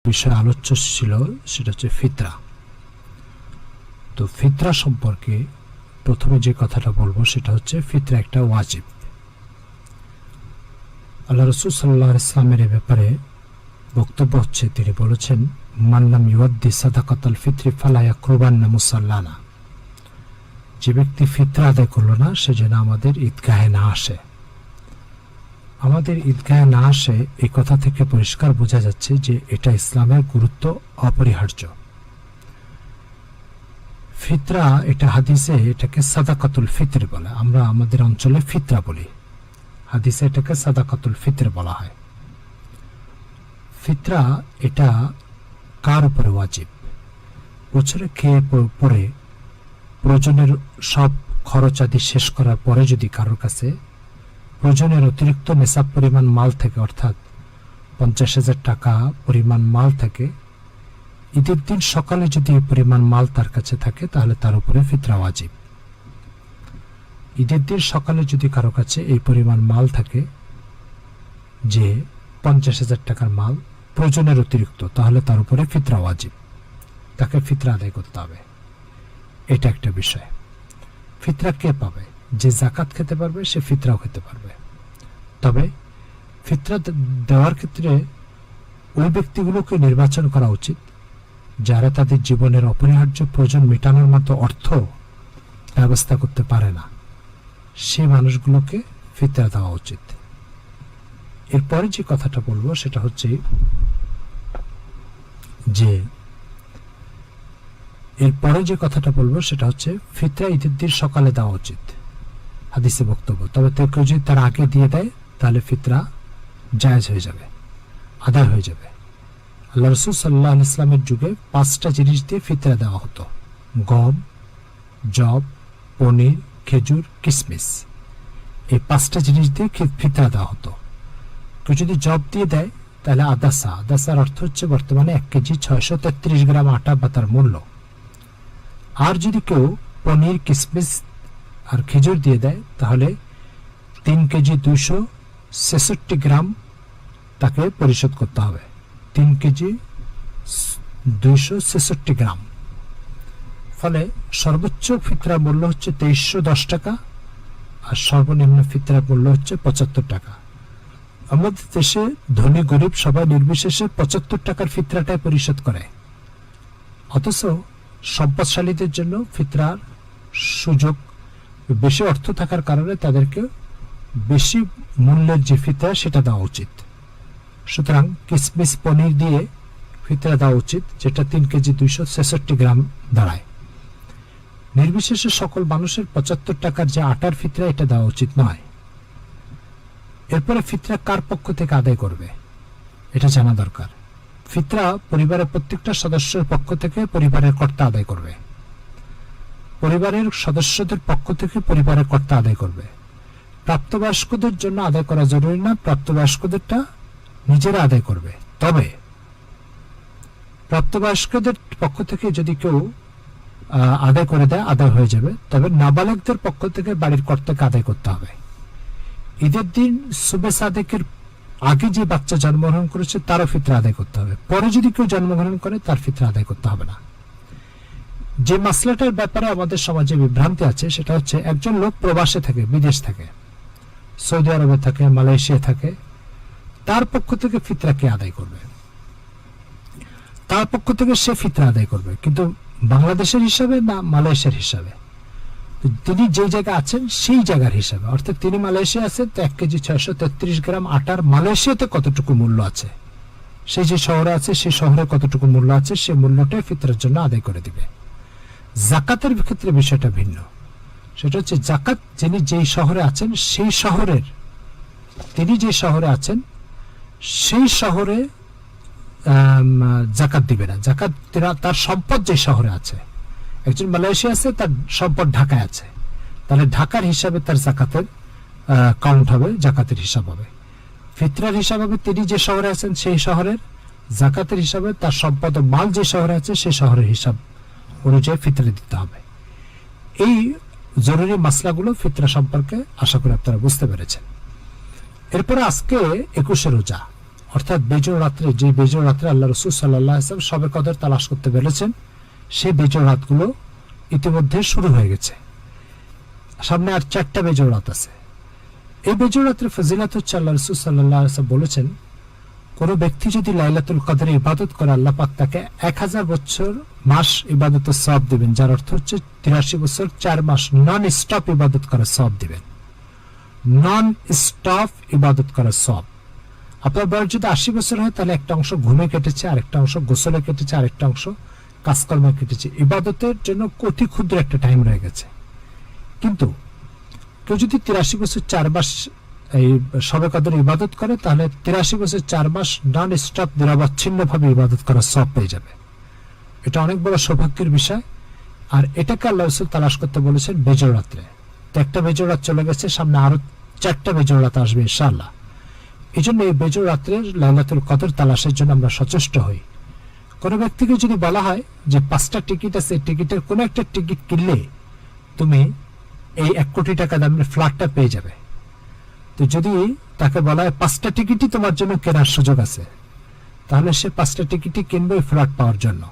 বিষয় আলোচ্য ছিল সেটা হচ্ছে ফিতরা। তো ফিতরা সম্পর্কে প্রথমে যে কথাটা বলবো সেটা হচ্ছে ফিতরা একটা ওয়াজিব। আল্লাহ রাসূল সাল্লাল্লাহু আলাইহি ওয়াসাল্লামের এই ব্যাপারে বক্তব্য হচ্ছে, তিনি বলেছেন, মান লাম ইউদ্দি সাদাকাতুল ফিতরি ফালা ইয়াকরুবান্না মুসাল্লানা। যে ব্যক্তি ফিতরা আদায় করলো না সে যেন আমাদের ঈদগাহে না আসে। আমাদের ঈদগাহে না আসে এই কথা থেকে পরিষ্কার বোঝা যাচ্ছে যে এটা ইসলামের গুরুত্ব অপরিহার্য। ফিতরা এটা হাদিসে এটাকে সাদাকাতুল ফিতর বলে, আমরা আমাদের অঞ্চলে ফিতরা বলি, হাদিসে এটাকে সাদাকাতুল ফিতর বলা হয়। ফিতরা এটা কার উপরে ওয়াজিব? বছরে খেয়ে পরে প্রয়োজনের সব খরচ আদি শেষ করার পরে যদি কারোর কাছে প্রয়োজনের অতিরিক্ত নেশাব পরিমাণ মাল থাকে, অর্থাৎ 50,000 টাকা পরিমাণ মাল থাকে, ঈদের দিন সকালে যদি এই পরিমাণ মাল তার কাছে থাকে তাহলে তার উপরে ফিতরা ওয়াজিব। ঈদের দিন সকালে যদি কারো কাছে এই পরিমাণ মাল থাকে যে 50,000 টাকার মাল প্রয়োজনের অতিরিক্ত, তাহলে তার উপরে ফিতরা ওয়াজিব, তাকে ফিতরা আদায় করতে হবে। এটা একটা বিষয়। ফিতরা কে পাবে? যে যাকাত খেতে পারবে সে ফিতরাও খেতে পারবে। তবে ফিতরা দেওয়ার ক্ষেত্রে ওই ব্যক্তিগুলোকে নির্বাচন করা উচিত যারা তাদের জীবনের অপরিহার্য প্রয়োজন মেটানোর মতো অর্থ ব্যবস্থা করতে পারে না, সেই মানুষগুলোকে ফিতরা দেওয়া উচিত। এরপরে যে কথাটা বলবো সেটা হচ্ছে ফিতরা ঈদের দিন সকালে দেওয়া উচিত, হাদিসে বক্তব্য। তবে কেউ যদি তার আগে দিয়ে দেয় তাহলে ফিতরা জায়েজ হয়ে যাবে, আদায় হয়ে যাবে। আল্লাহ রাসূল সাল্লাল্লাহু আলাইহি ওয়াসাল্লামের যুগে 5টা জিনিস দিয়ে ফিতরা দেওয়া হতো: গম, জব, পনির, খেজুর, কিশমিশ। এই 5টা জিনিস দিয়ে ফিতরা দেওয়া হতো। কেউ যদি জব দিয়ে দেয় তাহলে আদাসার অর্থ হচ্ছে বর্তমানে 1 কেজি 633 গ্রাম আটা বা তার মূল্য। আর যদি কেউ পনির, কিশমিশ আর খেজুর দিয়ে দেয় তাহলে 3 কেজি 266 গ্রাম তাকে পরিশোধ করতে হবে। 3 কেজি 266 গ্রাম। ফলে সর্বোচ্চ ফিতরা মূল্য হচ্ছে 2310 টাকা আর সর্বনিম্ন ফিতরা মূল্য হচ্ছে 75 টাকা। আমাদের দেশে ধনী গরিব সবাই নির্বিশেষে 75 টাকার ফিতরাটাই পরিশোধ করে, অথচ সম্পদশালীদের জন্য ফিতরার সুযোগ বেশি, অর্থ থাকার কারণে তাদেরকে বেশি মূল্যের যে ফিতরা সেটা দেওয়া উচিত। সুতরাং কিশমিশ, পনির দিয়ে ফিতরা দেওয়া উচিত, যেটা 3 কেজি 266 গ্রাম দাঁড়ায়। নির্বিশেষে সকল মানুষের 75 টাকার যে আটার ফিতরা এটা দেওয়া উচিত নয়। এরপরে ফিতরা কার পক্ষ থেকে আদায় করবে এটা জানা দরকার। ফিতরা পরিবারের প্রত্যেকটা সদস্যের পক্ষ থেকে পরিবারের কর্তা আদায় করবে। পরিবারের সদস্যদের পক্ষ থেকে পরিবারের কর্তা আদায় করবে। প্রাপ্তবয়স্কদের জন্য আদায় করা জরুরি না, প্রাপ্তবয়স্কদেরটা নিজেরা আদায় করবে। তবে প্রাপ্তবয়স্কদের পক্ষ থেকে যদি কেউ আদায় করে দেয় আদায় হয়ে যাবে, তবে নাবালকদের পক্ষ থেকে বাড়ির কর্তাকে আদায় করতে হবে। ঈদের দিন সুবে সাদেকের আগে যে বাচ্চা জন্মগ্রহণ করেছে তারও ফিতরা আদায় করতে হবে। পরে যদি কেউ জন্মগ্রহণ করে তার ফিতরা আদায় করতে হবে না। যে মাসলাটার ব্যাপারে আমাদের সমাজে বিভ্রান্তি আছে সেটা হচ্ছে, একজন লোক প্রবাসে থাকে, বিদেশ থাকে, সৌদি আরবে থাকে, মালয়েশিয়া থাকে, তার পক্ষ থেকে ফিতরা কে আদায় করবে? তার পক্ষ থেকে সে ফিতরা আদায় করবে, কিন্তু বাংলাদেশের হিসাবে না মালয়েশিয়ার হিসাবে? তিনি যে জায়গায় আছেন সেই জায়গার হিসাবে, অর্থাৎ তিনি মালয়েশিয়া আছেন তো 1 কেজি 633 গ্রাম আটার মালয়েশিয়াতে কতটুকু মূল্য আছে, সেই যে শহরে আছে সেই শহরে কতটুকু মূল্য আছে, সেই মূল্যটাই ফিতরার জন্য আদায় করে দিবে। জাকাতের ক্ষেত্রে বিষয়টা ভিন্ন। সেটা হচ্ছে জাকাত যিনি যেই শহরে আছেন সেই শহরের, তিনি যে শহরে আছেন সেই শহরে জাকাত দিবে না। জাকাত তার সম্পদ যে শহরে আছে, একজন মালয়েশিয়া আছে, তার সম্পদ ঢাকায় আছে, তাহলে ঢাকার হিসাবে তার জাকাতের কাউন্ট হবে, জাকাতের হিসাব হবে। ফিতরার হিসাব হবে তিনি যে শহরে আছেন সেই শহরের, জাকাতের হিসাবে তার সম্পদ ও মাল যে শহরে আছে সেই শহরের হিসাব অনুযায়ী ফিতরা দিতে হবে। এই জরুরি মাসলাগুলো ফিতরা সম্পর্কে আশা করি আপনারা বুঝতে পেরেছেন। এরপরে আজকে 21 রোজা, অর্থাৎ বেজোড় রাত্রে, যে বেজোড় রাত্রে আল্লাহ রাসূল সাল্লাল্লাহু আলাইহি ওয়াসাল্লাম শবে কদর তালাশ করতে বলেছেন, সেই বেজোড় রাতগুলো ইতিমধ্যে শুরু হয়ে গেছে। সামনে আর 4টা বেজোড় রাত আছে। এই বেজোড় রাতের ফজিলত হচ্ছে, আল্লাহ রাসূল সাল্লাল্লাহু আলাইহি ওয়াসাল্লাম বলেছেন, কোন ব্যক্তি যদি লাইলাতুল কদরে ইবাদত করে, আল্লাহ পাক তাকে 1000 বছর মাস ইবাদতের সওয়াব দিবেন, যার অর্থ হচ্ছে 83 বছর 4 মাস নন স্টপ ইবাদত করার সওয়াব দিবেন। নন স্টপ ইবাদত করার সওয়াব। আপনার বয়স যদি 80 বছর হয়, তাহলে একটা অংশ ঘুমে কেটেছে, আরেকটা অংশ গোসলে কেটেছে, আরেকটা অংশ কাজকর্মে কেটেছে। ইবাদতের জন্য অতি ক্ষুদ্র একটা টাইম রয়ে গেছে। কিন্তু কেউ যদি 83 বছর 4 মাস এই শবে কদর ইবাদত করে, তাহলে 83 বছর 4 মাস নন স্টপ নিরবচ্ছিন্ন ভাবে ইবাদত করার সওয়াব পেয়ে যাবে। এটা অনেক বড় সৌভাগ্যের বিষয়। আর এটাকে আল্লাহ রাসূল তালাশ করতে বলেছেন বেজোড় রাত্রে। তো একটা বেজোড় রাত চলে গেছে, সামনে আরো 4টা বেজোড় রাত আসবে ইনশাআল্লাহ। এই জন্য এই বেজোড় রাত্রে লাইলাতুল কদর তালাশের জন্য আমরা সচেষ্ট হই। কোনো ব্যক্তিকে যদি বলা হয় যে 5টা টিকিট আছে, টিকিটের কোনো একটা টিকিট কিনলে তুমি এই 1 কোটি টাকা দামের ফ্ল্যাটটা পেয়ে যাবে, তো যদি তাকে বলা হয় 5টা টিকিটই তোমার জন্য কেনার সুযোগ আছে, তাহলে সে 5টা টিকিটই কিনবে ওই ফ্ল্যাট পাওয়ার জন্য।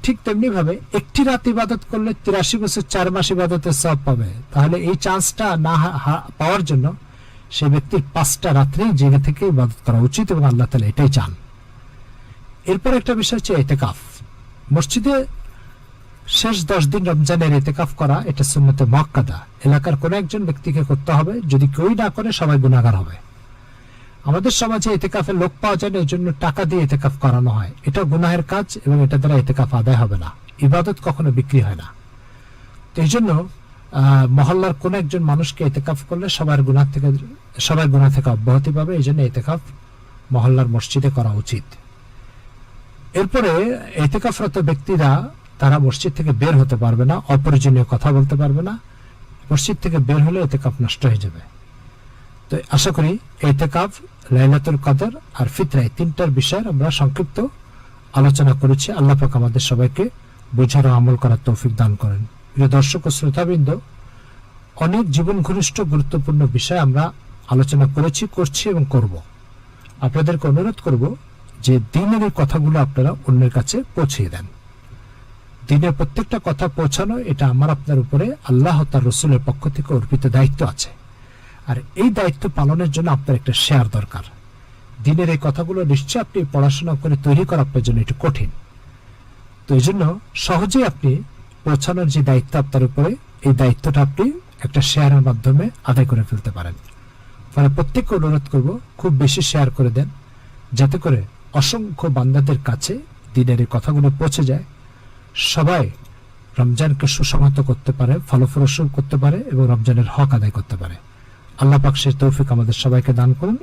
ঠিক তেমনি ভাবে একটি রাত ইবাদত করলে 83 বছর 4 মাস ইবাদতের সওয়াব পাবে। তাহলে এই চান্সটা না পাওয়ার জন্য সে ব্যক্তির 5টা রাত্রে জেগে থেকে ইবাদত করা উচিত, এবং আল্লাহ তাআলা এটাই চান। এরপর একটা বিষয় হচ্ছে ইতিকাফ। মসজিদে শেষ 10 দিন রমজানের ইতিকাফ করা, এটা সুন্নতে মুআক্কাদা। এলাকার কোন একজন ব্যক্তিকে করতে হবে, যদি কেউই না করে সবাই গুনাহগার হবে। আমাদের সমাজে ইতিকাফের লোক পাওয়া যায় না, এই জন্য টাকা দিয়ে ইতিকাফ করানো হয়। এটা গুনাহের কাজ, এবং এটা দ্বারা ইতিকাফ আদায় হবে না। ইবাদত কখনো বিক্রি হয় না। তো এই জন্য মহল্লার কোন একজন মানুষকে ইতিকাফ করলে সবার গুনাহ থেকে অব্যাহতি পাবে। এই জন্য ইতিকাফ মহল্লার মসজিদে করা উচিত। এরপরে ইতিকাফরত ব্যক্তিরা তারা মসজিদ থেকে বের হতে পারবে না, অপ্রয়োজনীয় কথা বলতে পারবে না। মসজিদ থেকে বের হলে ইতিকাফ নষ্ট হয়ে যাবে। তো আশা করি ইতিকাফ, লাইলাতুল কদর আর ফিতরা, এই 3টার বিষয়ে আমরা সংক্ষিপ্ত আলোচনা করেছি। আল্লাহ পাক আমাদের সবাইকে বোঝার ও আমল করার তৌফিক দান করেন। প্রিয় দর্শক ও শ্রোতাবৃন্দ, অনেক জীবন ঘনিষ্ঠ গুরুত্বপূর্ণ বিষয় আমরা আলোচনা করেছি, করছি এবং করব। আপনাদেরকে অনুরোধ করব যে দ্বীনের এই কথাগুলো আপনারা অন্যের কাছে পৌঁছিয়ে দেন। দ্বীনের প্রত্যেকটা কথা পৌঁছানো, এটা আমার আপনার উপরে আল্লাহ ও তার রাসূলের পক্ষ থেকে অর্পিত দায়িত্ব আছে। আর এই দায়িত্ব পালনের জন্য আপনার একটা শেয়ার দরকার। দ্বীনের এই কথাগুলো নিশ্চয়ই আপনি পড়াশোনা করে তৈরি করা আপনার জন্য একটু কঠিন। তো এই জন্য সহজেই আপনি পৌঁছানোর যে দায়িত্ব আপনার উপরে, এই দায়িত্বটা আপনি একটা শেয়ারের মাধ্যমে আদায় করে ফেলতে পারেন। ফলে প্রত্যেককে অনুরোধ করব, খুব বেশি শেয়ার করে দেন, যাতে করে অসংখ্য বান্দাদের কাছে দ্বীনের এই কথাগুলো পৌঁছে যায়। সবাই রমজানকে সুসংহত করতে পারে, ফলপ্রসূ করতে পারে, এবং রমজানের হক আদায় করতে পারে। আল্লাহ পাক সেই তৌফিক আমাদের সবাইকে দান করুন।